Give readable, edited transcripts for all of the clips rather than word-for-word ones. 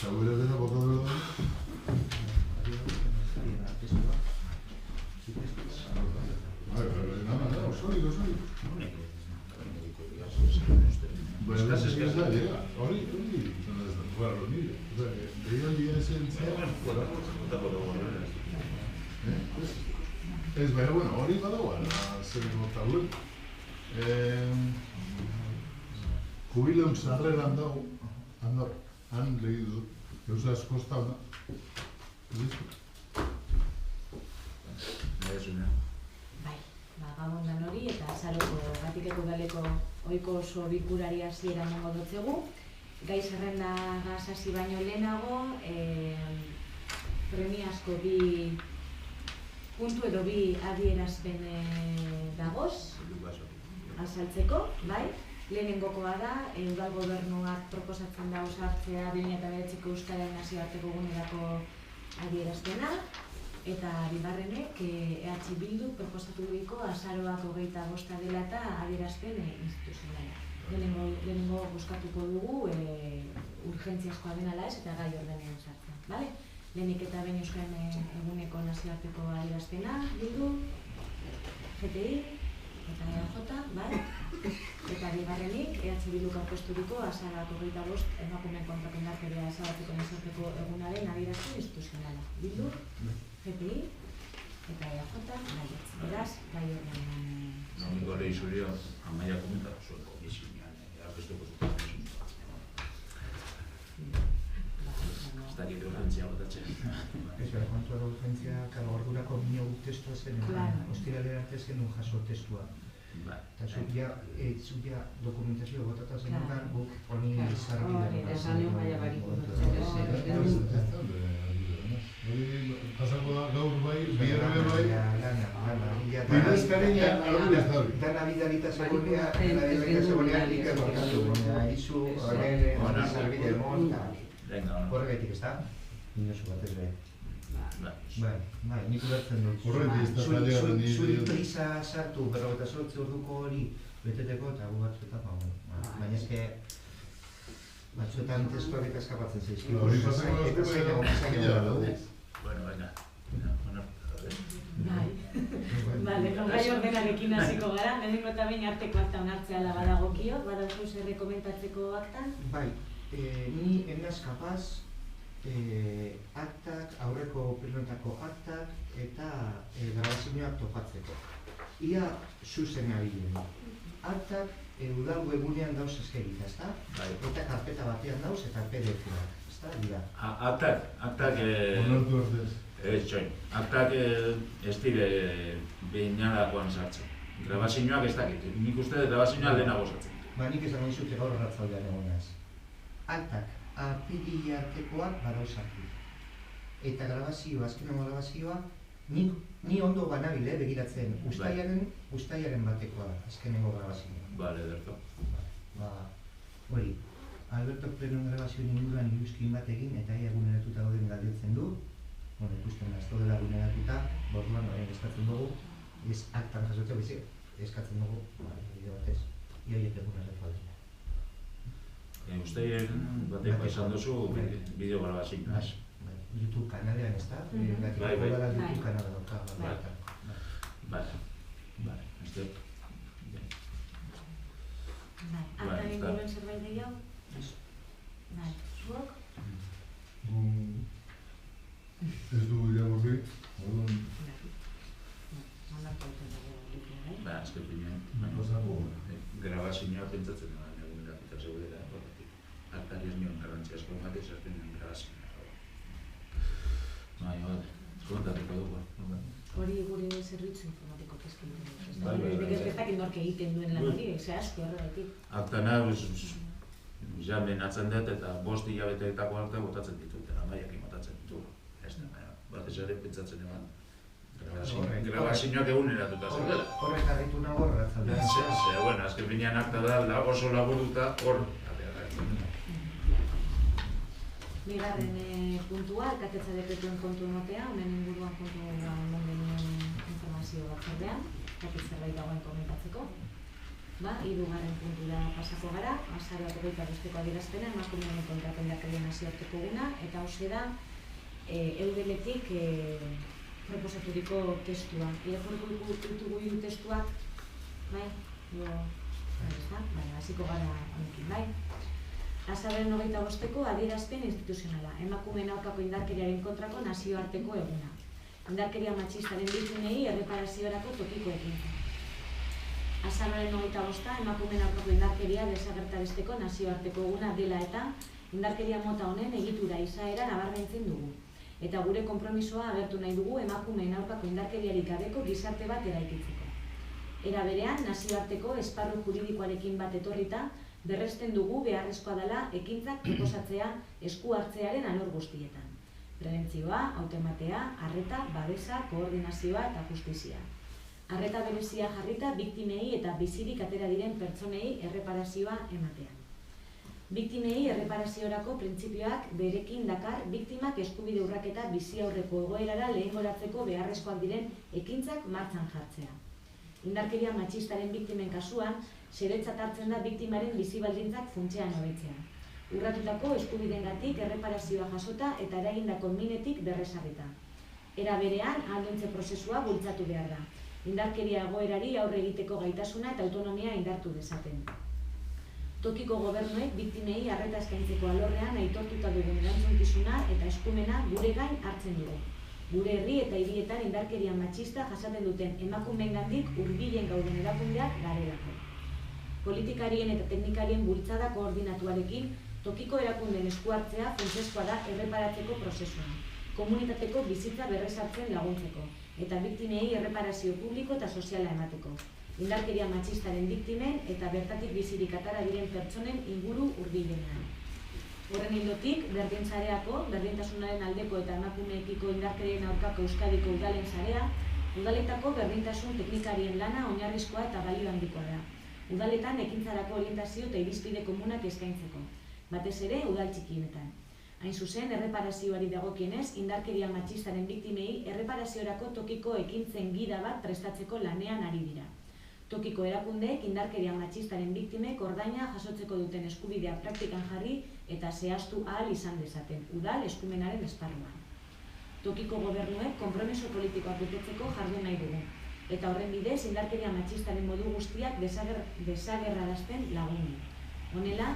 Gure dena botatu da. Osorik. Ez, baina, bueno, hori badagoa, zer notabuen. Jubileum sarreran dago, han lehidu, eusa askosta hona. Bai, gabon dan hori eta azaroko Gatikeko udaleko ohiko oso bilkurari hasiera emango dotzegu. Gai zerrendagaz hasi baino lehenago, premiazko bi puntu edo bi adierazpen dagoz azaltzeko, bai? Lehenengokoa da, udal gobernuak proposatzen da osartzea 2009ko Euskararen nazioarteko egunerako adierazpena, eta bigarrenek EH Bildu proposaturiko azaroak 25 dela eta adierazpen instituzionala. Lehenengo bozkatuko dugu urgentziazkoa den ala ez eta gai ordenean sartzen, bale? Lehenik eta behin Euskararen eguneko nazioarteko adierazpena, Bildu, GTI eta EAJ, bai? Eta bigarrenik, EH Bilduk aurkezturiko azaroak 25 emakumeen kontrako indarkeria ezabatzeko nazioarteko egunaren adierazpen instituzionala. Bildu, GTI eta EAJ, baietz. Beraz, gai ordenean... Domingo lehi zurio, amaia komentatu zuen komisionean, aurkeztuko zuten. Ez dakit urgentzia botatzen. Ez behar, kontua da urgentzia, ordurako minio testua zen, ostiralera arte ez genuen jaso testua. Eta zuia dokumentazio botata zen dugan, guk honi zarbidea. Pasako da, gaur bai, bierre bai. Dana bidalita zegoenea, nik eborkatu. Izu, horren, zarbidea emon, horregatik ez da? Inozu bat ez beha. Bai, nik ulertzen dut. Zuri prisa sartu, 48 orduko hori beteteko eta gu batzuetan, baina ezke batzuetan testuak eta eskapatzen zaizkigu. Hori pasako eta zain egon daude. Bueno, venga. Bale, gai ordenarekin hasiko gara, lehenengo eta behin arteko akta onartzea badagokio, badauzu zer komentatzeko aktan? Bai, ni enaz kapaz aktak, aurreko plenotako aktak eta grabazioak topatzeko. Ia zuzen abilen. Aktak udal webunean dauz eskerita, ezta? Eta karpeta batean dauz eta PDF-ak, ezta? Aktak... Onartu erdez. Ez txoin. Aktak ez dire behinalakoan sartzen. Grabazioak ez dakit. Nik uste grabazioak lehenago sartzen. Nik esan dizute gaur arratzaldean egonaz. Aktak, apirili artekoak badauzartu. Eta grabazioa, azkenengo grabazioa, ni ondo banabile begiratzen ustaiaren batekoa azkenengo grabazioa. Bale, ederto. Hori, Alberto Plenon grabazioen inguruan iruzkin bat egin eta ia guneratuta gauden galdetzen du. Bueno, ikusten gazto dela guneratuta, borduan eskatzen dugu, ez aktan jasotzea bizik, eskatzen dugu, bideo batez, iaiote guneratu aldera. Usteien bateko izan duzu bideo grabazioa. YouTube kanalean ez da? Bai. YouTube kanala dauka. Bale, ez dut. Aktan inguruen zerbait gehiago? Bai, zuok? Ez dugu irakurri, orduan... Azken finean, grabazioa pentsatzen da, eguneratuta zeudela, aktari ez nion garrantzia asko ematez, azken grabazioa. Bale, kontatuko dugu. Hori gure zerbitzu informatiko kezkiten dut. Ez dakit nork egiten duen lan hori, zehazki horregatik. Aktana, ja menatzen dut eta 5 hilabeteetako arte botatzen ditut, amaiak botatzen ditu. Batez ere pentsatzen eman. Grabazioak eguneratuta zeudela. Horrek harritu nago horretzaldean. Azken finean akta da, oso laburuta hor. Bigarren puntua, alkatetza dekretuen kontu ematea, honen inguruan kontu emon genuen informazio batzordean, dakit zerbait dagoen komentatzeko. Hirugarren puntura pasako gara, azaroak 25ko adierazpena, emakumeen kontrako indarkeria nazioarteko eguna, eta hauxe da Eudeletik proposaturiko testua. Irakurriko ditugu hiru testuak, bai? Hasiko gara honekin, bai? Azaroaren 25ko adierazpen instituzionala, emakumeen aurkako indarkeriaren kontrako nazioarteko eguna. Indarkeria matxistaren biktimei erreparaziorako tokiko ekintza. Azaroaren 25 emakumeen aurkako indarkeria desagertarazteko nazioarteko eguna dela eta indarkeria mota honen egitura izaera nabarmentzen dugu. Eta gure konpromisoa agertu nahi dugu emakumeen aurkako indarkeriarik gabeko gizarte bat eraikitzeko. Era berean, nazioarteko esparru juridikoarekin bat etorrita, berresten dugu beharrezkoa dela ekintzak proposatzea esku hartzearen alor guztietan. Prebentzioa, hautematea, arreta, babesa, koordinazioa eta justizia. Arreta berezia jarrita biktimei eta bizirik atera diren pertsonei erreparazioa ematean. Biktimei erreparaziorako printzipioak berekin dakar biktimak eskubide urraketa bizi aurreko egoerara lehengoratzeko beharrezkoak diren ekintzak martxan jartzea. Indarkeria matxistaren biktimen kasuan, seretzat hartzen da biktimaren bizi baldintzak funtsean hobetzea. Urratutako eskubideengatik erreparazioa jasota eta eragindako minetik berrezarrita. Era berean, ahalduntze prozesua bultzatu behar da. Indarkeria egoerari aurre egiteko gaitasuna eta autonomia indartu dezaten. Tokiko gobernuek biktimei arreta eskaintzeko alorrean aitortuta dugun erantzukizuna eta eskumena gure gain hartzen dugu. Gure herri eta hirietan indarkeria matxista jasaten duten emakumeengandik hurbilen gauden erakundeak garelako. Politikarien eta teknikarien bultzada koordinatuarekin tokiko erakundeen esku hartzea funtsezkoa da erreparatzeko prozesuan, komunitateko bizitza berrezartzen laguntzeko, eta biktimei erreparazio publiko eta soziala emateko. Indarkeria matxistaren biktimen eta bertatik bizirik atara diren pertsonen inguru hurbilenean. Horren ildotik, berdintzareako, berdintasunaren aldeko eta emakumeekiko indarkerien aurkako Euskadiko udalen sarea, udaletako berdintasun teknikarien lana oinarrizkoa eta balio handikoa da. Udaletan ekintzarako orientazio eta irizpide komunak eskaintzeko, batez ere udal txikienetan. Hain zuzen, erreparazioari dagokienez, indarkeria matxistaren biktimei erreparaziorako tokiko ekintzen gida bat prestatzeko lanean ari dira. Tokiko erakundeek indarkeria matxistaren biktimek ordaina jasotzeko duten eskubidea praktikan jarri eta zehaztu ahal izan dezaten, udal eskumenaren esparruan. Tokiko gobernuek konpromiso politikoak betetzeko jardun nahi dugu, eta horren bidez indarkeria matxistaren modu guztiak desagerrarazten lagundu. Honela,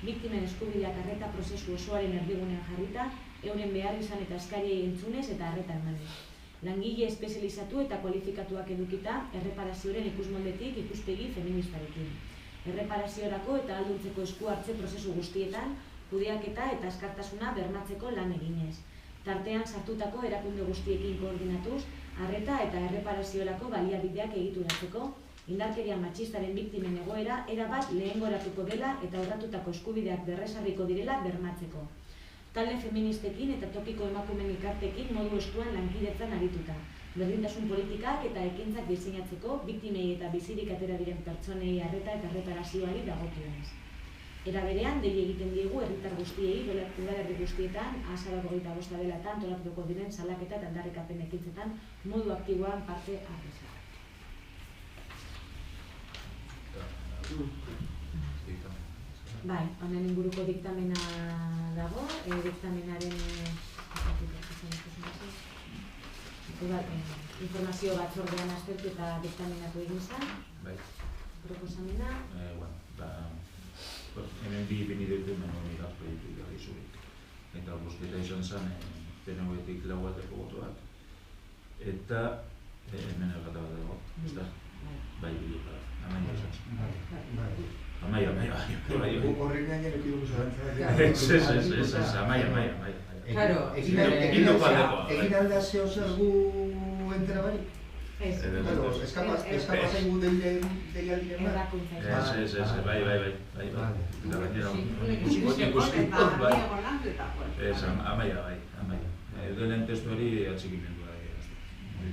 biktimen eskubideak arreta prozesu osoaren erdigunean jarrita, euren behar izan eta eskariei entzunez eta arreta emanez. Langile espezializatu eta kualifikatuak edukita, erreparazioaren ikusmoldetik ikuspegi feministarekin. Erreparaziorako eta ahalduntzeko esku hartze prozesu guztietan, kudeaketa eta askartasuna bermatzeko lan eginez. Tartean sartutako erakunde guztiekin koordinatuz, arreta eta erreparaziorako baliabideak egituratzeko, indarkeria matxistaren biktimen egoera erabat lehengoratuko dela eta urratutako eskubideak berrezarriko direla bermatzeko. Talde feministekin eta tokiko emakumeen elkarteekin modu estuan lankidetzan arituta. Berdintasun politikak eta ekintzak diseinatzeko biktimei eta bizirik atera diren pertsonei arreta eta erreparazioari dagokionez. Era berean, dei egiten diegu herritar guztiei, udalerri guztietan, azaroak 25 dela eta antolatuko diren salaketa eta aldarrikapen ekintzetan modu aktiboan parte hartzea. Bai, honen inguruko diktamena dago, diktamenaren informazio batzordean aztertu eta diktamenako egin zen. Bai. Proposamena. Hemen bi benidetu hemen proiektu izurik. Eta bozketa izan zen PNV-tik 4 bateko botoak. Eta hemen errata bat dago, ez da? Bai, amaia izan zen. Amaia. Horren gainen ekidugu zalantzara. Ez, amaia. Claro, egin alda zeo zergu entera bari? Ez. Eskapa zaigu deialdiren bat? Ez, bai. Ez, amaia. Eudelen testuari atxikimendua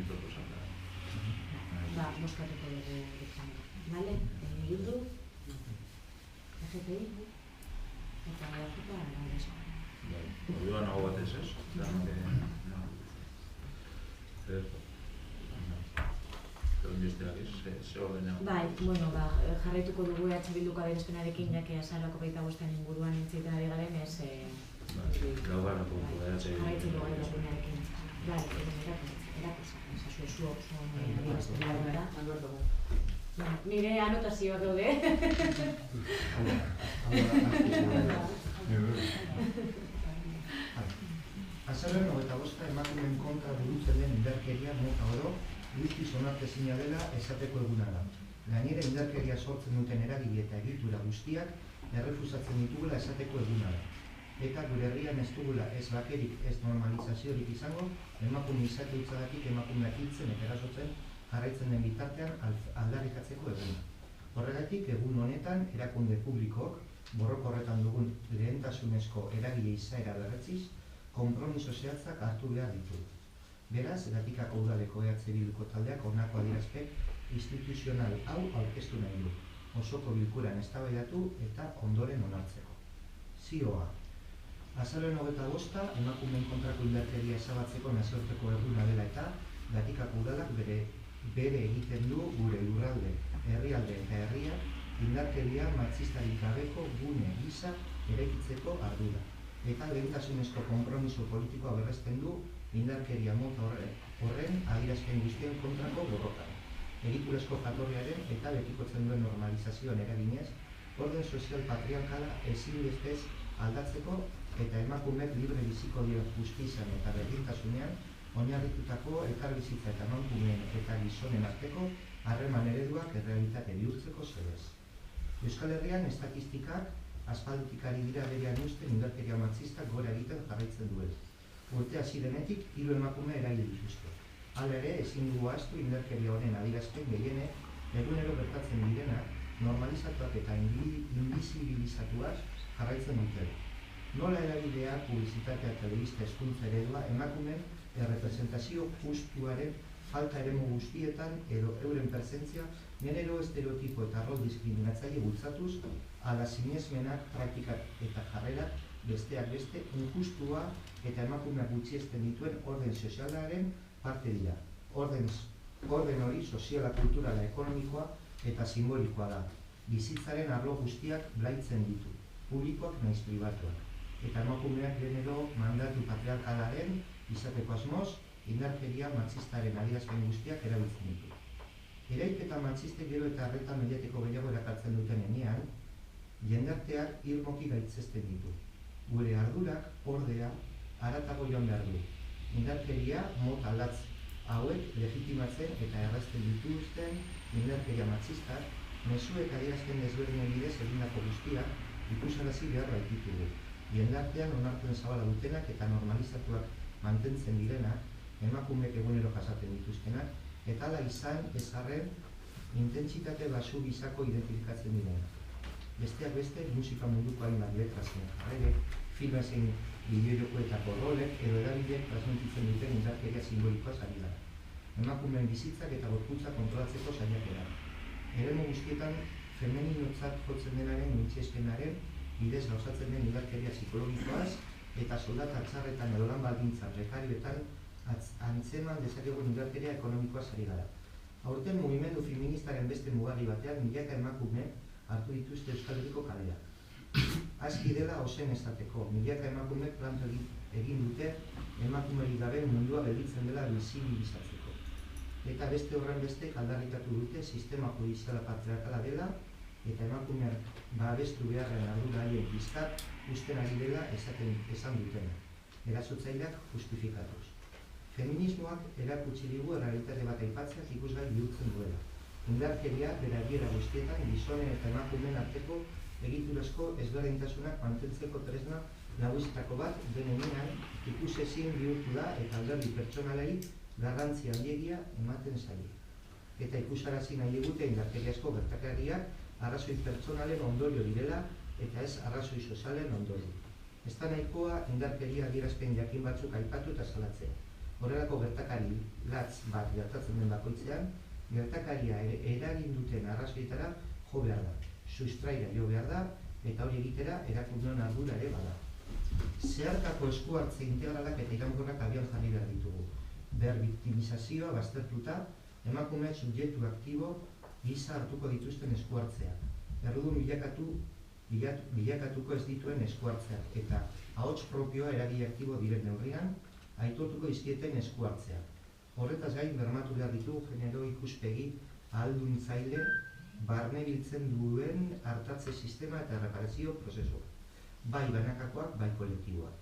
proposata. Boskatuko dugu diktamena. Bale, Bildu, EGPI, eta Eajuka arabezoa. Orduan hau bat ez. Zer besteak ez. ze ordena. Bai, bueno, jarraituko dugu Bilduko adierazpenarekin, jake azaroako 25 inguruan entziten ari garen, ez... Laugarren puntu, jarraitzen dugu adierazpenarekin. Bai, erakosa, zuok adierazpenaren gara. Nire anotazioa daude. Azaroaren 25 emakumeen kontra burutzen den indarkeria mota oro guztiz onartezina dela esateko eguna da. Gainera indarkeria sortzen duten eragile eta egitura guztiak errefusatzen ditugula esateko eguna da. Eta gure herrian ez dugula ez bakerik ez normalizaziorik izango emakume izate hutsagatik emakumeak hiltzen eta erasotzen jarraitzen den bitartean aldarrikatzeko eguna. Horregatik egun honetan erakunde publikook borroka horretan dugun lehentasunezko eragile izaera berretziz konpromiso zehatzak hartu behar ditu. Beraz, Gatikako udaleko Bilduko taldeak honako adierazpen instituzional hau aurkeztu nahi du, osoko bilkuran eztabaidatu eta ondoren onartzeko. Zioa. Azaroaren 25 emakumeen kontrako indarkeria ezabatzeko nazioarteko eguna dela eta Gatikako udalak bere egiten du gure lurralde, herrialde eta herria indarkeria matxistarik gabeko gune gisa eraikitzeko ardura. Eta lehentasunezko konpromiso politikoa berresten du indarkeria mota horren adierazpen guztien kontrako borrokan. Egiturazko jatorriaren eta betikotzen duen normalizazioan eraginez, orden sozial patriarkala ezinbestez aldatzeko eta emakumeek libre biziko dira justizian eta berdintasunean oinarritutako elkarbizitza eta emakumeen eta gizonen arteko harreman ereduak errealitate bihurtzeko zedez. Euskal Herrian estatistikak aspalditik ari dira berean usten indarkeria matxistak gora egiten jarraitzen duela. Urte hasi denetik 3 emakume eragin dituzte. Hala ere, ezin dugu ahaztu indarkeria honen adierazpen gehienek egunero gertatzen direnak normalizatuak eta invisibilizatuak jarraitzen dutela. Nola erabideak, publizitatea, telebista, hezkuntza eredua emakumeen errepresentazio justuaren falta eremu guztietan edo euren presentzia genero estereotipo eta rol diskriminatzaile bultzatuz ala sinesmenak, praktikak eta jarrerak besteak beste injustua eta emakumeak gutxiesten dituen orden sozialaren parte dira. Orden hori soziala, kulturala, ekonomikoa eta simbolikoa da. Bizitzaren arlo guztiak blaitzen ditu, publikoak naiz pribatuak. Eta emakumeak genero mandatu patriarkalaren izateko asmoz, indarkeria matxistaren adierazpen guztiak erabiltzen ditu. Erailketa matxistek gero eta arreta mediatiko gehiago erakartzen duten enean, jendarteak irmoki gaitzesten ditu. Gure ardurak, ordea, haratago joan behar du. Indarkeria mota latz hauek legitimatzen eta errazten dituzten indarkeria matxistak, mezuek adierazpen desberdinen bidez egindako guztiak ikusarazi behar baititugu. Jendartean onartuen zabala dutenak eta normalizatuak mantentzen direnak, emakumeek egunero jasaten dituztenak, eta hala izan ezarren intentsitate basu gizako identifikatzen direnak. Besteak beste, musika munduko hainbat letra zen jarrere, filma zein bideojokoetako rolek edo erabideek transmititzen duten indarkeria simbolikoa ari da. Emakumeen bizitzak eta gorputza kontrolatzeko saiakera. Eremu guztietan femeninotzat jotzen denaren mintziespenaren bidez gauzatzen den indarkeria psikologikoaz eta soldata txarretan edo lan baldintza prekarioetan antzeman dezakegun indarkeria ekonomikoaz ari gara. Aurten mugimendu feministaren beste mugarri batean milaka emakume hartu dituzte Euskal Herriko kaleak. Aski dela ozen esateko, milaka emakumeek planto egin dute emakumerik gabe mundua gelditzen dela bizibilizatzeko. Eta beste horren bestek aldarrikatu dute sistema judiziala patriarkala dela eta emakumeak babestu beharren ardura haien bizkat usten ari dela esan dutena, erasotzaileak justifikatuz. Feminismoak erakutsi digu errealitate bat aipatzeak ikusgai bihurtzen duela. Indarkeria bere adiera guztietan gizonen eta emakumeen arteko egiturazko ezberdintasunak mantentzeko tresna nagusietako bat denean ikusezin bihurtu da eta alderdi pertsonalei garrantzi handiegia ematen zaie. Eta ikusarazi nahi digute indarkeriazko gertakariak arrazoi pertsonalen ondorio direla eta ez arrazoi sozialen ondorio. Ez da nahikoa indarkeria adierazpen jakin batzuk aipatu eta salatzea. Horrelako gertakari latz bat gertatzen den bakoitzean, gertakaria eragin duten arrazoietara jo behar da, sustraira jo behar da, eta hori egitera erakundeon ardura ere bada. Zeharkako esku hartze integralak eta iraunkorrak abian jarri behar ditugu. Berbiktimizazioa baztertuta, emakumeak subjektu aktibo gisa hartuko dituzten eskuartzea, errudun bilakatuko ez dituen eskuartzea, eta ahots propioa eragile aktibo diren neurrian, aitortuko dizkieten eskuartzea. Horretaz gain bermatu behar ditu genero ikuspegi ahalduntzaile barne biltzen duen hartatze sistema eta reparazio prozesua. Bai banakakoak, bai kolektiboak.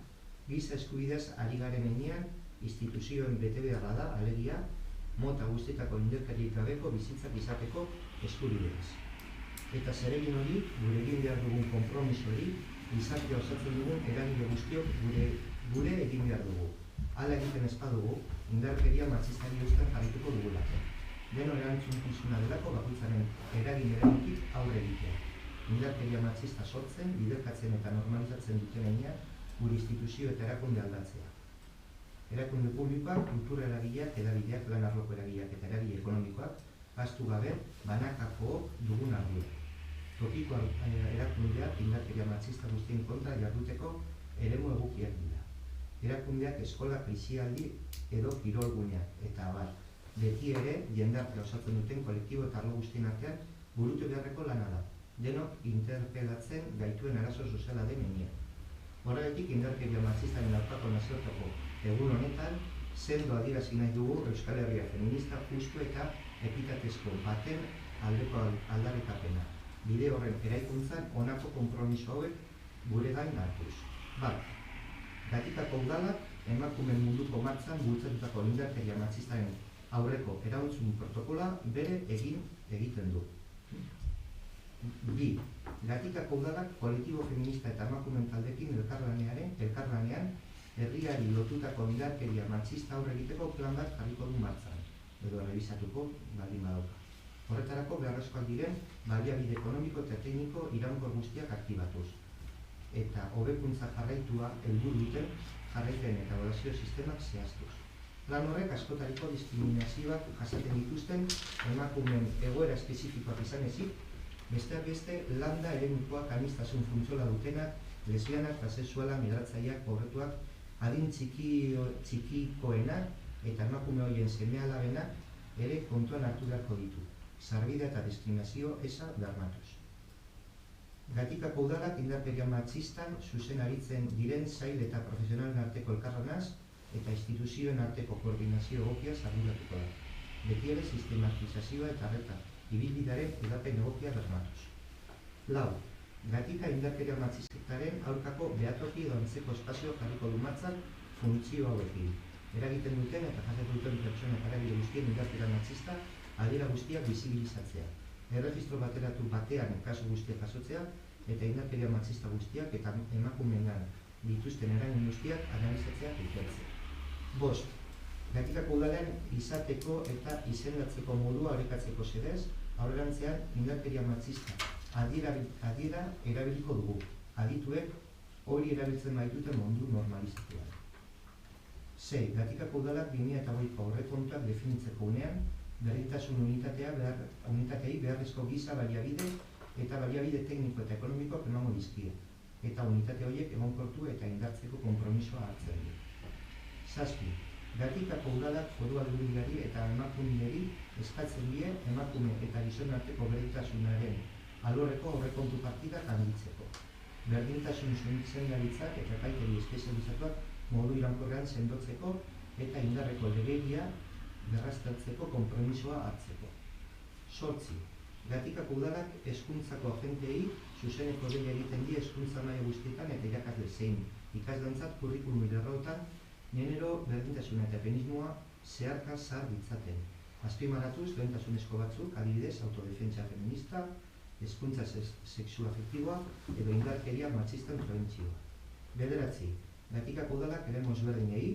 Giza eskubideaz ari garen heinean, instituzioen betebeharra da, alegia, mota guztietako indarkeriarik gabeko bizitzak izateko eskubideaz. Eta zeregin hori, gure egin behar dugun konpromiso hori, gizartea osatzen dugun eragile guztiok gure egin behar dugu. Hala egiten ez badugu, indarkeria matxistari uzten jarrituko dugulako. Deno erantzunkizuna delako bakoitzaren eragilearekin aurre egitea. Indarkeria matxista sortzen, biderkatzen eta normalizatzen duten heinean, gure instituzio eta erakunde aldatzea. Erakunde publikoak, kultura eragileak, edabideak, lan arloko eragileak eta eragile ekonomikoak, ahaztu gabe, banakako dugun ardura. Tokiko erakundeak indarkeria matxista guztien kontra jarduteko eremu egokiak dira. Erakundeak eskola, krisialdi edo kirolguneak, eta abar, beti ere jendartea osatzen duten kolektibo eta arlo guztien artean burutu beharreko lana da, denok interpelatzen gaituen arazo soziala den heinean. Horregatik indarkeria matxistaren aurkako nazioarteko egun honetan, sendo adierazi nahi dugu Euskal Herria feminista justu eta ekitatezko baten aldeko aldarrikapena. Bide horren eraikuntzan honako konpromiso hauek gure gain hartuz. Bat, Gatikako udalak emakumeen munduko martxan bultzatutako indarkeria matxistaren aurreko erantzun protokola bere egiten du. Bi, Gatikako udalak kolektibo feminista eta emakumeen taldekin elkarlanean herriari lotutako indarkeria matxista aurre egiteko plan bat jarriko du martxan, edo errebisatuko baldin badauka. Horretarako beharrezkoak diren baliabide ekonomiko eta tekniko iraunkor guztiak aktibatuz. Eta hobekuntza jarraitua helburu duten jarraipen eta ebaluazio sistemak zehaztuz. Plan horrek askotariko diskriminazioak jasaten dituzten emakumeen egoera espezifikoak izan ezik, besteak beste landa eremukoak aniztasun funtziola dutenak, lesbianak, transexuala, migratzaileak, pobretuak, adin txikikoenak eta emakume horien seme-alabenak ere kontuan hartu beharko ditu, sarbidea eta diskriminazio eza bermatuz. Gatikako udalak indarkeria matxistan zuzen aritzen diren sail eta profesionalen arteko elkarlanaz eta instituzioen arteko koordinazio egokia arduratuko da. Beti ere sistematizazioa eta arreta ibilbidearen edapen egokia bermatuz. Lau, Gatika indarkeria matxistaren aurkako behatoki edo antzeko espazio jarriko du martxan funtzio hauekin. Eragiten duten eta jasaten duten pertsona eta eragile guztien indarkeria matxista adiera guztiak bizibilizatzea. Erregistro bateratu batean kasu guztiak jasotzea eta indarkeria matxista guztiak eta emakumeengan dituzten eragin guztiak analizatzea ikertzea. Bost, Gatikako udalean izateko eta izendatzeko modua orekatzeko xedez, aurrerantzean indarkeria matxista adiera erabiliko dugu, adituek hori erabiltzen baituten mundu normalizatuan. Sei, Gatikako udalak 2008ko aurrekontuak definitzeko unean, berdintasun unitatei beharrezko giza baliabide eta baliabide tekniko eta ekonomikoak emango dizkie, eta unitate horiek egonkortu eta indartzeko konpromisoa hartzen du. Zazpi, Gatikako udalak foru aldundiari eta emakumeari eskatzen die emakume eta gizon arteko berdintasunaren alorreko aurrekontu partidak handitzeko. Berdintasun zuzendaritzak eta epaitegi espezializatuak modu iraunkorrean sendotzeko eta indarreko legedia berraztertzeko konpromisoa hartzeko. Zortzi, Gatikako udalak hezkuntzako agenteei zuzeneko deia egiten die hezkuntza maila guztietan eta irakasle zein ikasdantzat kurrikulum lerroetan genero berdintasuna eta feminismoa zeharka zahar ditzaten. Azpimarratuz lehentasunezko batzuk, adibidez, autodefentsa feminista, hezkuntza sexu-afektiboa edo indarkeria matxisten prebentzioa. Bederatzi, Gatikako udalak eremu ezberdinei,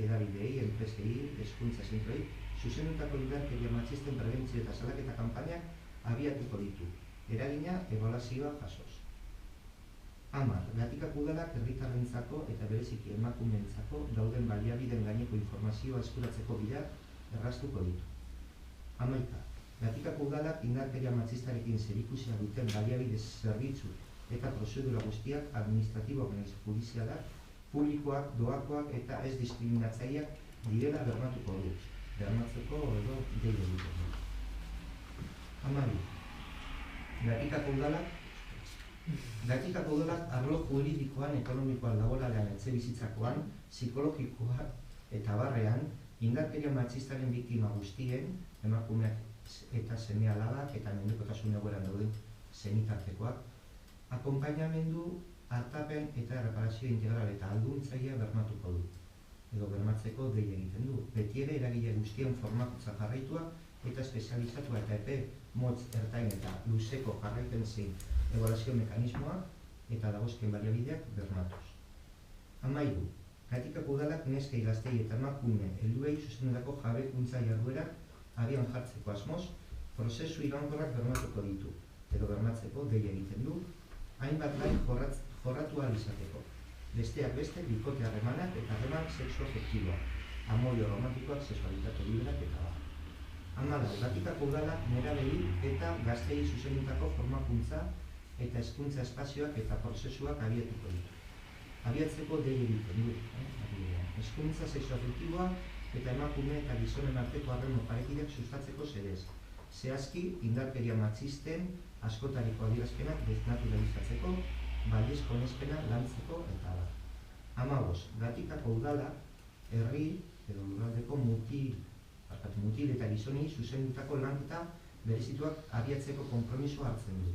edabideei, enpresei, hezkuntza zentroei, zuzendutako indarkeria matxisten prebentzio eta salaketa kanpainak abiatuko ditu, eragina ebaluazioa jasoz. 10. Gatikako udalak herritarrentzako eta bereziki emakumeentzako dauden baliabideen gaineko informazioa eskuratzeko bidea erraztuko ditu. 11. Gatikako udalak indarkeria matxistarekin zerikusia duten baliabide zerbitzu eta prozedura guztiak administratiboak nahiz judizialak, publikoak, doakoak eta ez diskriminatzaileak direla bermatuko du. Bermatzeko edo deia egiten. Amaru, Gatikako udalak arlo juridikoan, ekonomikoan, laboralean, etxebizitzakoan, psikologikoan eta barrean indarkeria matxistaren biktima guztien, emakumeak eta seme-alabak eta mendekotasun egoeran dauden senitartekoak, akonpainamendu, artapen eta erreparazio integral eta alduntzailea bermatuko du. Edo bermatzeko dei egiten du. Beti ere eragile guztien formakuntza jarraitua eta espezializatua eta epe motz ertain eta luzeko jarraipen zein ebaluazio mekanismoa eta dagozkien baliabideak bermatuz. Amairu, Gatikako udalak neskei, gaztei eta emakume helduei zuzendutako jabekuntza jarduerak abian jartzeko asmoz, prozesu iraunkorrak bermatuko ditu, edo bermatzeko dei egiten du, hainbat lain jorratu ahal izateko. Besteak beste, bikote harremanak eta harreman sexu-afektiboak, amorio romantikoak, sexualitate liberak eta bar. Hamalau, Gatikako udalak nerabei eta gaztei zuzendutako formakuntza eta hezkuntza espazioak eta prozesuak abiatuko ditu. Abiatzeko dei egiten du, hezkuntza sexu-afektiboa eta emakume eta gizonen arteko harreman parekideak sustatzeko zedez. Zehazki, indarkeria matxisten askotariko adierazpenak desnaturalizatzeko, baliezko onespena lantzeko eta bar. Hamabost, Gatikako udala herri edo lurraldeko mutil eta gizoni zuzendutako lanketa berezituak abiatzeko konpromisoa hartzen du.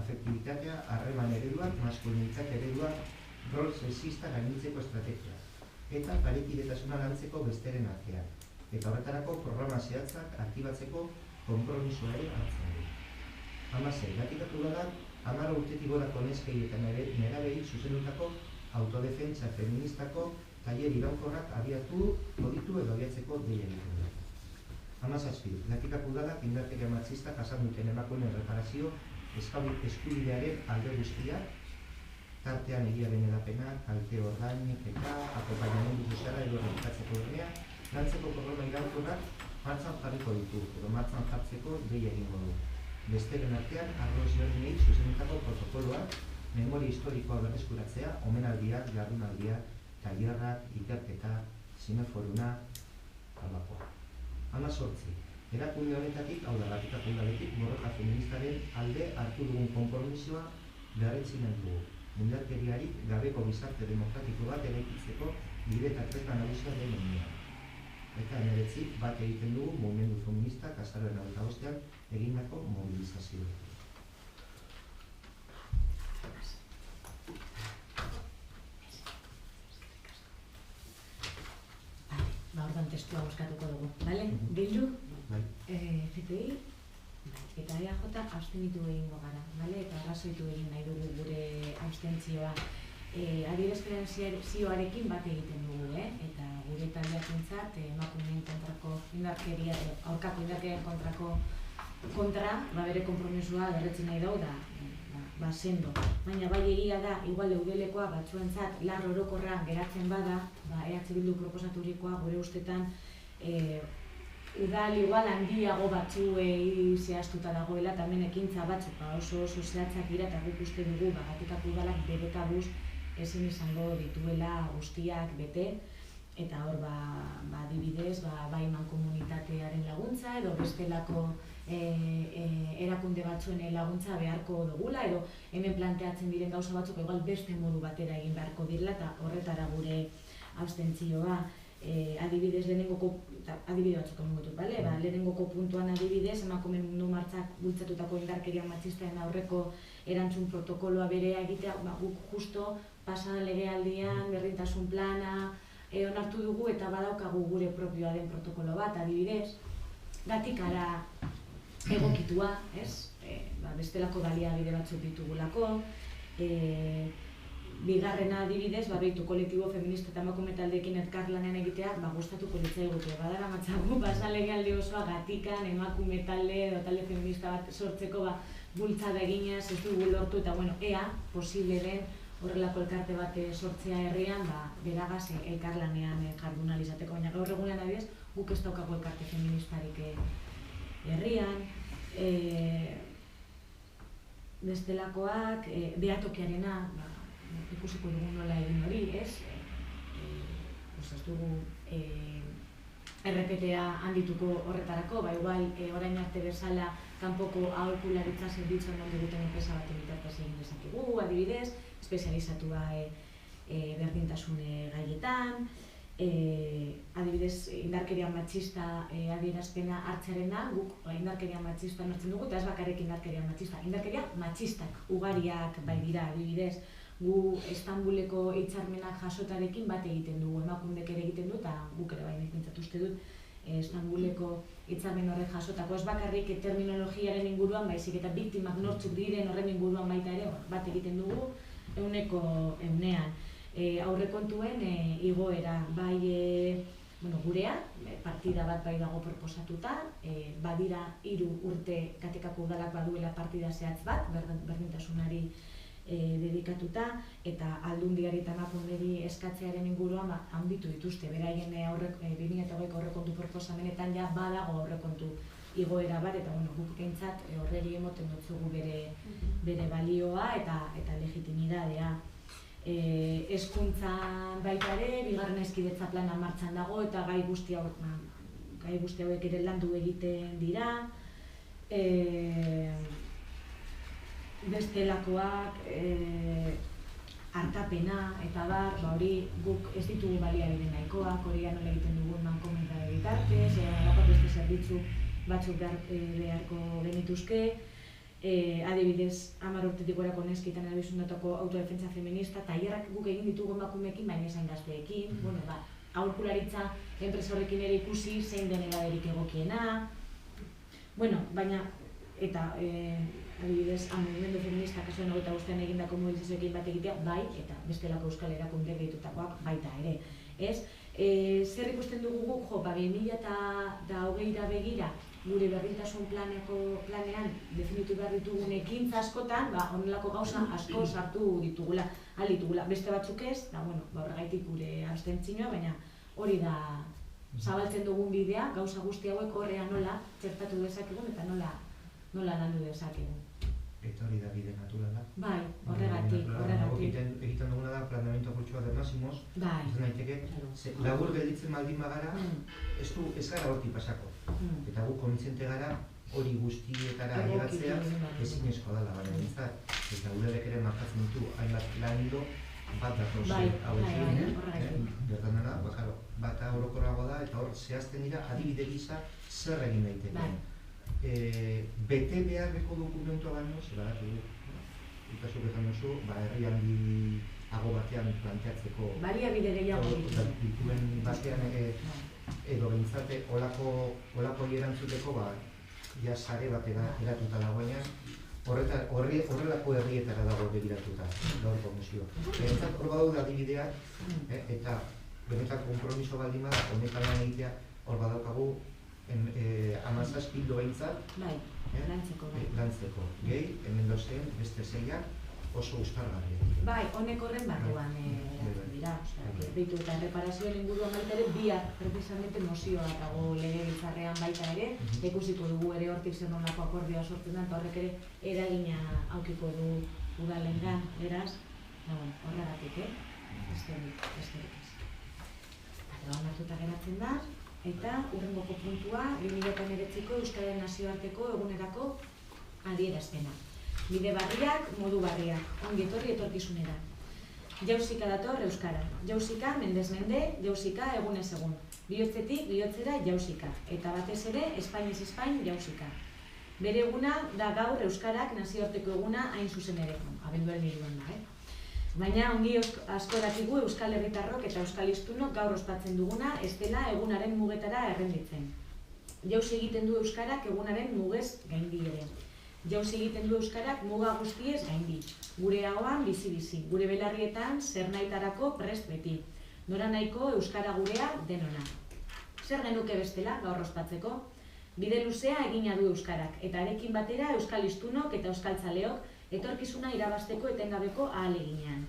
Afektibitatea, harreman ereduak, maskulinitate ereduak, rol sexista gainditzeko estrategia eta parekidetasuna lantzeko besteren artean. Eta horretarako programa zehatzak aktibatzeko konpromisoa ere hartzen du. Hamasei, Gatikako udalak 10 urtetik gorako neskei eta nerabei zuzendutako autodefentsa feministako tailer iraunkorrak abiatu ditu edo abiatzeko dei egiten du. 17, Gatikako udalak indarkeria matxista jasan duten emakumeen erreparazio eskubidearen alde guztiak, tartean egiaren edapena, kalte ordainik eta akonpainamendu soziala edo errepikatzeko bermea, lantzeko programa iraunkorrak martxan jarriko ditu, edo martxan jartzeko dei egingo du. Besteren artean, arlo ezberdinei zuzendutako protokoloak, memoria historikoa berreskuratzea, omenaldiak, jardunaldiak, tailerrak, ikerketa, zineforuna, alakoa. 18. Erakunde honetatik, hau da Gatikako udaletik, borroka feministaren alde hartu dugun konpromisoa berretsi nahi dugu. Indarkeriarik gabeko gizarte demokratiko bat eraikitzeko bide eta tresna nagusia den heinean. Eta 19 bat egiten dugu mugimendu feministak azaroaren 25ean egindako mobilizazioa. Ordan testua bozkatuko dugu, bale? Bildu? FPI? Eta EAJ abstenitu egingo gara, bale? Eta arrazoitu egin nahi dugu gure abstentzioa. Adierazpenen zioarekin bat egiten dugu, eta gure taldeakentzat emakumeen kontrako indarkeria, aurkako indarkerian kontra, bere konpromisua berretsi nahi dau da, sendo. Baina bai egia da, igual eudelekoa batzuentzat lar orokorra geratzen bada, EH Bildu proposaturikoa gure ustetan udal igual handiago batzuei zehaztuta dagoela, eta hemen ekintza batzuk oso zehatzak dira, eta guk uste dugu Gatikako udalak bere kabuz ezin izango dituela guztiak bete, eta hor adibidez bai mankomunitatearen laguntza edo bestelako erakunde batzuen laguntza beharko dugula, edo hemen planteatzen diren gauza batzuk igual beste modu batera egin beharko direla, eta horretara gure abstentzioa. Adibidez, adibide batzuk emango dut, bale? Lehenengoko puntuan adibidez, emakume mundu martxak bultzatutako indarkeria matxistaren aurreko erantzun protokoloa berea egitea, guk justo pasadan legealdian berdintasun plana onartu dugu eta badaukagu gure propioa den protokolo bat, adibidez, Gatikara egokitua, bestelako baliabide batzuk ditugulako, bigarrena adibidez, behitu kolektibo feminista eta emakume taldeekin elkarlanean egitea, gustatuko litzaiguke. Badara matzagu, pasan legealdi osoa Gatikan emakume talde edo talde feminista bat sortzeko bultzada eginez, ez dugu lortu, eta ea, posible den horrelako elkarte bat sortzea herrian, beragaz elkarlanean jardunal izateko, baina gaur egunean adibidez, guk ez daukago elkarte feministarik herrian, bestelakoak, behatokiarena, ikusiko dugu nola egin hori, ez dugu RPTA handituko horretarako, igual orain arte bezala kanpoko aholkularitza zerbitzua eman diguten enpresa baten bitartez egin dezakegu, adibidez, espezializatua berdintasun gaietan, adibidez, indarkeria matxista adierazpena hartzearena, guk indarkeria matxista nortzen dugu, eta ez bakarrik indarkeria matxista. Indarkeria matxistak ugariak bai dira, adibidez, gu Istanbuleko hitzarmenak jasotarekin bat egiten dugu, emakundek ere egiten du, eta guk ere bai nik uste dut, Istanbuleko hitzarmen horrek jasotako ez bakarrik terminologiaren inguruan, baizik eta biktimak nortzuk diren horren inguruan baita ere bat egiten dugu, 100%. Aurrekontuen igoera, bai gurea, partida bat bai dago proposatuta, badira 3 urte Gatekako udalak baduela partida zehatz bat, berdintasunari dedikatuta, eta Aldundiari eta emakunderi eskatzearen inguruan handitu dituzte, beraien 2020ko aurrekontu proposamenetan ja badago aurrekontu igoera bat, eta guk behintzat horreri emoten dutzugu bere balioa eta legitimidadea. Hezkuntzan baita ere, bigarren hezkidetza plana martxan dago, eta gai guzti hauek ere landu egiten dira. Bestelakoak, artapena eta bar, hori guk ez ditugu baliabide nahikoak, hori nola egiten dugun mankomenta bitartez, beste zerbitzu batzuk beharko genituzke. Adibidez, 10 urtetik gorako neskitan erabizundatako autodefentsa feminista, tailerrak guk egin ditugu emakumeekin, baina esain gazteekin. Aholkularitza enpresa horrekin ere ikusi zein den eraberik egokiena. Baina, eta adibidez, mugimendu feminista kasuan 25ean egindako mobilizazioekin bat egitea, bai, eta bestelako euskal erakunde gehitutakoak baita ere. Zer ikusten dugu guk, 2020 begira, gure berdintasun planean definitu behar ditugun ekintza askotan, honelako gauza asko sartu ditugula, beste batzuk ez, horregaitik gure abstentzioa, baina hori da zabaltzen dugun bidea, gauza guzti hauek horrean nola txertatu dezakegun eta nola landu dezakegun. Eta hori da bide naturala. Bai, horregatik. Egiten duguna da planteamendu apurtxua de Máximos, izan daiteke, labur gelditzen baldin bagara, ez gara hortik pasako. Eta gu kontziente gara hori guztietara ailegatzea ezinezkoa dela, baina bintzat, eta ulerek ere markatzen ditu, hainbat lan hilo, bat datoz hauekin, gertan dena, bata orokorrago da, eta hor zehazten dira adibide gisa zer egin daiteke. Bete beharreko dokumentua baino, zebaratu du, ikasuk ezan duzu, herri handiago batean planteatzeko baliabide gehiago dituen batean edo bintzate olako erantzuteko ja sare bat eratuta dagoenean, horrelako herrietara dago begiratuta gaurko musio. Benetan hor badaude adibideak, eta benetan konpromiso baldin bada, honetan lan egitea hor badaukagu 17 bildo behintzat lantzeko. Gehi, hemen dozen, beste 6 oso ustargarriak. Bai, honek horren barruan dira. Beitu eta erreparazioen inguruan baita ere, bihar precisamente mozioa dago legebiltzarrean baita ere, ikusiko dugu ere hortik zer nolako akordioa sortzen da, eta horrek ere eragina aukiko du udalengan, beraz, horregatik, besterik ez. Onartuta geratzen da, eta hurrengoko puntua 2019ko Euskararen Nazioarteko egunerako adierazpena. Bide barriak, modu barriak, ongi etorri etorkizunera. Jauzika dator Euskara. Jauzika mendez mende, jauzika egunez egun. Bihotzetik bihotzera jauzika. Eta batez ere, Espainiz Espain jauzika. Bere eguna da gaur Euskarak nazioarteko eguna hain zuzen ere. Abenduaren 3 da, Baina ongi asko dakigu Euskal Herritarrok eta Euskal Hiztunok gaur ospatzen duguna ez dela egunaren mugetara errenditzen. Jauzi egiten du Euskarak egunaren mugez gaindi ere. Jauzi egiten du Euskarak muga guztiez gaindi. Gure ahoan bizi-bizi, gure belarrietan zer nahitarako prest beti. Nora nahiko Euskara gurea denona. Zer genuke bestela gaur ospatzeko? Bide luzea egina du Euskarak, eta arekin batera Euskal Hiztunok eta Euskaltzaleok etorkizuna irabazteko etengabeko ahaleginean.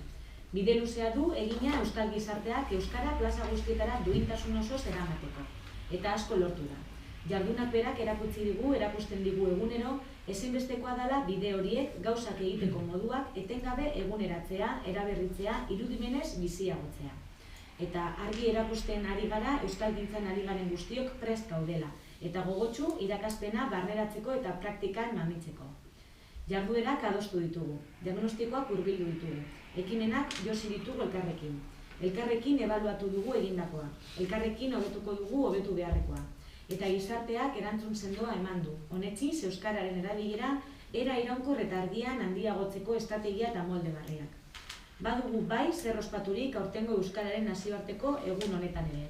Bide luzea du egina Euskal Gizarteak Euskara plaza guztietara duintasun osoz eramateko. Eta asko lortu da. Jardunak berak erakusten digu egunero, ezinbestekoa dela bide horiek gauzak egiteko moduak etengabe eguneratzea, eraberritzea, irudimenez biziagotzea. Eta argi erakusten ari gara, euskalgintzan ari garen guztiok prest gaudela. eta gogotsu irakaspena barneratzeko eta praktikan mamitzeko. Jarduerak adostu ditugu, diagnostikoak hurbildu ditugu, ekimenak josi ditugu elkarrekin. Elkarrekin ebaluatu dugu egindakoa, elkarrekin hobetuko dugu hobetu beharrekoa. Eta gizarteak erantzun sendoa eman du, honetsiz euskararen erabilera era iraunkor eta argian handiagotzeko estrategia eta molde berriak. Badugu bai zer ospaturik aurtengo euskararen nazioarteko egun honetan ere.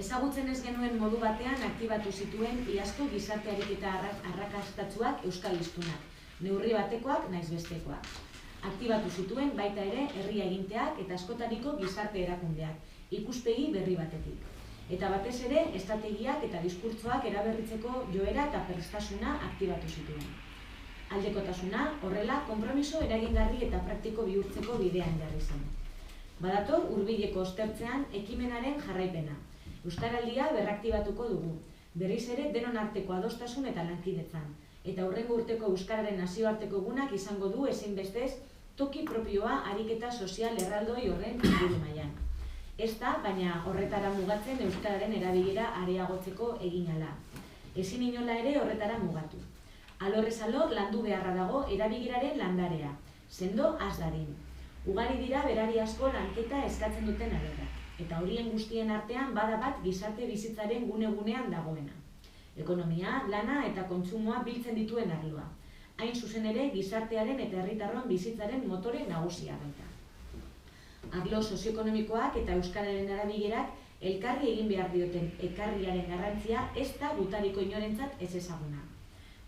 Ezagutzen ez genuen modu batean aktibatu zituen iazko gizarte ariketa arrakastatsuak euskal hiztunak, neurri batekoak naiz bestekoak. Aktibatu zituen baita ere herri aginteak eta askotariko gizarte erakundeak, ikuspegi berri batetik. Eta batez ere, estrategiak eta diskurtsoak eraberritzeko joera eta prestasuna aktibatu zituen. Aldekotasuna, horrela, konpromiso eragingarri eta praktiko bihurtzeko bidean jarri zen. Badator, hurbileko ostertzean ekimenaren jarraipena. Euskaraldia berraktibatuko dugu, berriz ere denon arteko adostasun eta lankidetzan, eta hurrengo urteko euskararen nazioarteko egunak izango du ezinbestez toki propioa ariketa sozial erraldoi horren inguru mailan. Ez da, baina horretara mugatzen euskararen erabilera areagotzeko eginala. Ezin inola ere horretara mugatu. Alorrez alor landu beharra dago erabileraren landarea, sendo az dadin. Ugari dira berari asko lanketa eskatzen duten alorrak, eta horien guztien artean bada bat gizarte bizitzaren gune-gunean dagoena. Ekonomia, lana eta kontsumoa biltzen dituen arloa. Hain zuzen ere gizartearen eta herritarron bizitzaren motore nagusia baita. Arlo sozioekonomikoak eta euskararen erabilerak elkarri egin behar dioten ekarriaren garrantzia ez da gutariko inorentzat ez ezaguna.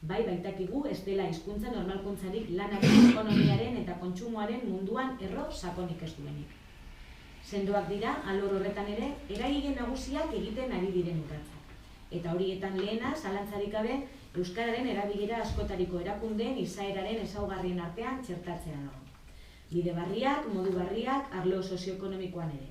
Bai baitakigu ez dela hizkuntza normalkuntzarik lanaren, ekonomiaren eta kontsumoaren munduan erro sakonik ez duenik. Sendoak dira, alor horretan ere, eragile nagusiak egiten ari diren urratsak. Eta horietan lehena, zalantzarik gabe, euskararen erabilera askotariko erakundeen izaeraren ezaugarrien artean txertatzea dago. Bide barriak, modu barriak, arlo sozioekonomikoan ere.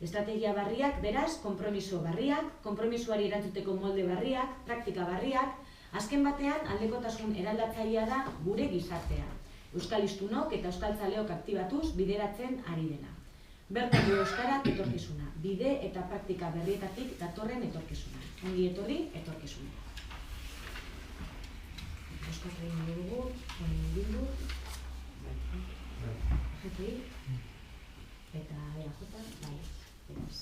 Estrategia barriak, beraz, konpromiso barriak, konpromisoari erantzuteko molde barriak, praktika barriak, azken batean aldekotasun eraldatzailea da gure gizartea. Euskal hiztunok eta euskaltzaleok aktibatuz bideratzen ari dena. Bertako euskarak etorkizuna, bide eta praktika berrietatik datorren etorkizuna. Ongi etorri, etorkizuna. Euskal egin dugu, bildu, GTI, eta EAJ, bai,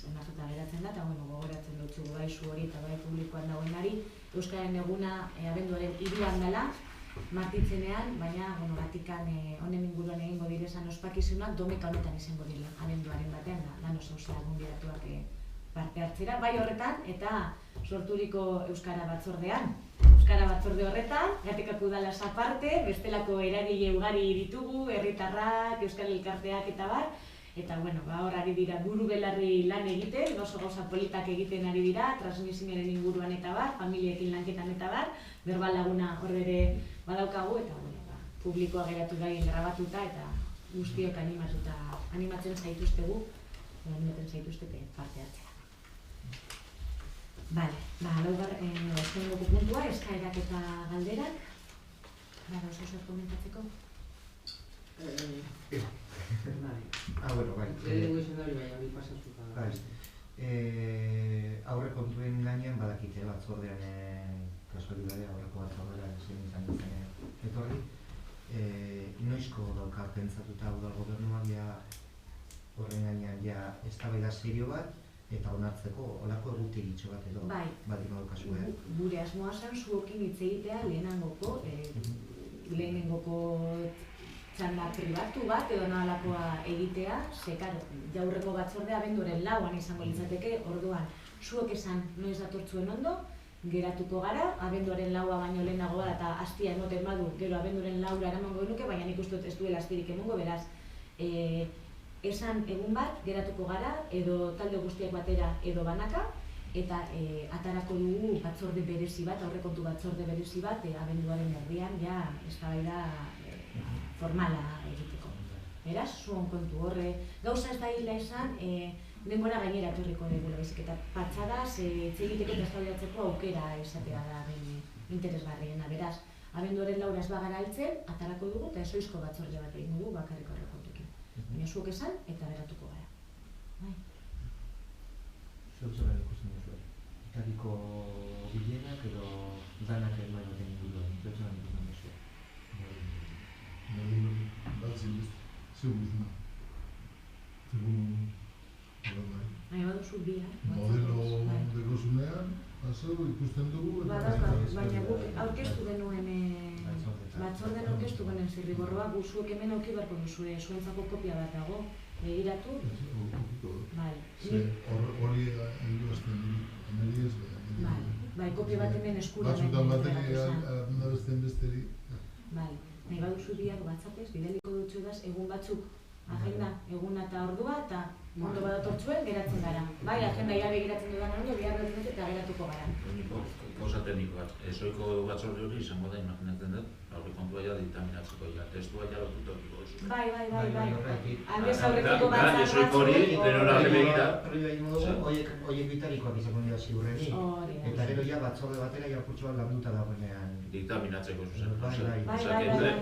onartuta geratzen da, eta gogoratzen dutxugu bai zu hori eta bai publikoan dagoenari, Euskararen eguna abenduaren 3 dela, martitzenean, baina, gatikan honen inguruan egingo direzan ospakizunak domeka honetan izango dira, abenduaren batean da, lan oso gonbidatuak parte hartzera, bai horretan, eta sorturiko Euskara batzordean. Euskara batzorde horretan, Gatikako udalaz aparte, bestelako eragile ugari ditugu, herritarrak, euskal elkarteak eta bar, eta hor ari dira buru belarri lan egiten, oso gauza politak egiten ari dira, transmisioaren inguruan eta bar, familiekin lanketan eta bar, berbal laguna hor ere badaukagu, eta publikoa geratu gaien grabatuta eta guztiok animatzen zaituztegu, animatzen zaituztete parte hartzea. Bale, azkeneko puntua, eskaerak eta galderak. Bada, oso zer komentatzeko? Bai. Aurre kontuen gainean badakite batzordean kasualidadea aurreko batzordean ezin izan duzen etorri. Noizko dauka pentsatuta udal gobernuak horren gainean eztabaida serio bat eta onartzeko olako egutegitxo bat edo baldin badaukazu. Gure asmoa zen zuokin hitz egitea lehenengoko txanda pribatu bat edo nahalakoa egitea, jaurreko batzordea abenduaren 4 izango litzateke, orduan zuok esan noiz datortzuen ondo, geratuko gara, abenduaren 4 baino lehenago gara eta hastia emoten badu, gero abenduaren 4 eramango genuke, baina nik uste dut ez duela astirik emango, beraz, esan egun bat geratuko gara, edo talde guztiak batera edo banaka, eta atarako dugu batzorde berezi bat, aurrekontu batzorde berezi bat, abenduaren erdian, eztabaida formala egiteko. Beraz, zuon kontu horre, gauza ez da hila esan, denbora gainera etorriko dugu, baizik eta patxadaz, egiteko eta eztabaidatzeko aukera esatea da interesgarriena. Beraz, abenduaren 4 ez bagara heltzen, atarako dugu eta ezoizko batzorde bat egin dugu bakarriko aurrekontuekin. Baina zuok esan eta geratuko gara. Zuek zora ikusten duzu, ikariko danak eman baten inguruan, pertsonan ikusten duzu. Bat zinbizte, segun izan. Baina baduzu biak. Modelo dekozunean, ikusten dugu. Baina guk aurkeztu genuen batzorden aurkeztu genuen zirriborroa, zuek hemen auki beharko duzue, zuentzako kopia bat dago, begiratu. Hori heldu azten analiz. Bai, kopia bat hemen eskura. Batzutan bateri abestean besteri. Bai, nahi baduzu biak WhatsAppez, bidaliko dutxudaz, egun batzuk agenda, eguna eta ordua, eta ondo badatortzuen geratzen gara. Bai, agenda ia begiratzen dudan ondo, bihar behar eta geratuko gara. Gauza tekniko bat, ezoiko batzorde hori izango da, imaginatzen dut, aurrekontua ja ditaminatzeko, testua ja lotuta okiko duzu. Bai. Aldez aurretiko batzak ezoiko hori, denora begira. Oiek bitarikoak izango dira ziurreni, eta gero ja batzorde batera irakurtsoa landuta dagoenean. Ditaminatzeko zuzen. Bai.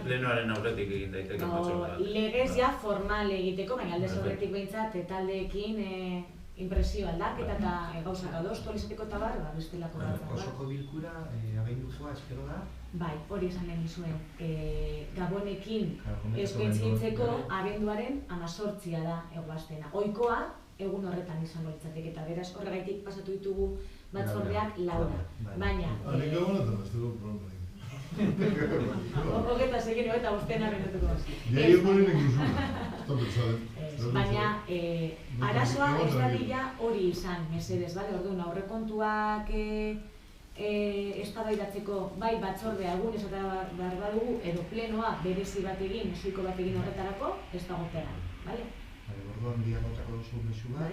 Plenoaren aurretik egin daiteke batzorde bat. Legez ja formal egiteko, baina aldez aurretik behintzat taldeekin impresio aldaketa eta gauzak adostu alizateko eta bar, bestelako batzak. Osoko bilkura abendukoa espero da? Bai, hori esan den dizuen. Gabonekin eskointzintzeko abenduaren 18 da eguaztena. Ohikoa egun horretan izango litzateke eta beraz horregaitik pasatu ditugu batzordeak laura. Baina... Harik gabonetan, ez dugu problema. Hogeta segiro eta bostena benatuko. Jaio ponen inklusu. Baina arazoa ez dadila hori izan, mesedez, orduan aurrekontuak eztabaidatzeko bai batzordea egun esata behar badugu edo plenoa berezi bat egin, ezoiko bat egin horretarako, ez dago pegan, bale? Orduan diagotako duzu mesu bat.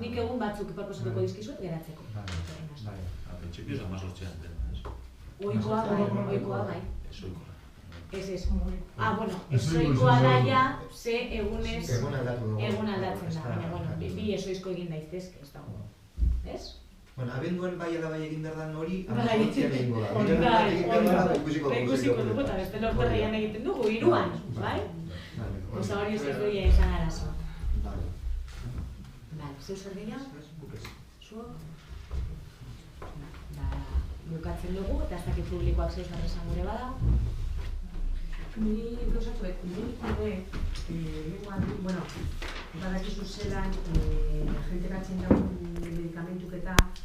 Nik egun batzuk proposatuko dizkizuet geratzeko. Printzipioz 18an dena, ez? Ohikoa bai. Ezoikoa. Ez. Bueno, ezoikoa da ja, ze egunez egun aldatzen da. Baina, bi ezoizko egin daitezke, ez dago. Ez? Bueno, abenduan bai ala bai egin behar dan hori, Bai, ikusiko dugu eta beste lorterrian egiten dugu, 3an, bai? Osa hori ez duia esan arazoa. Zeu zer gehiago? Zuok? Bukatzen dugu eta ez dakit publikoak zeu zer esan gure bada. Ni gozatuek, badakizu zelan, jente batzen dagoen medikamentuk eta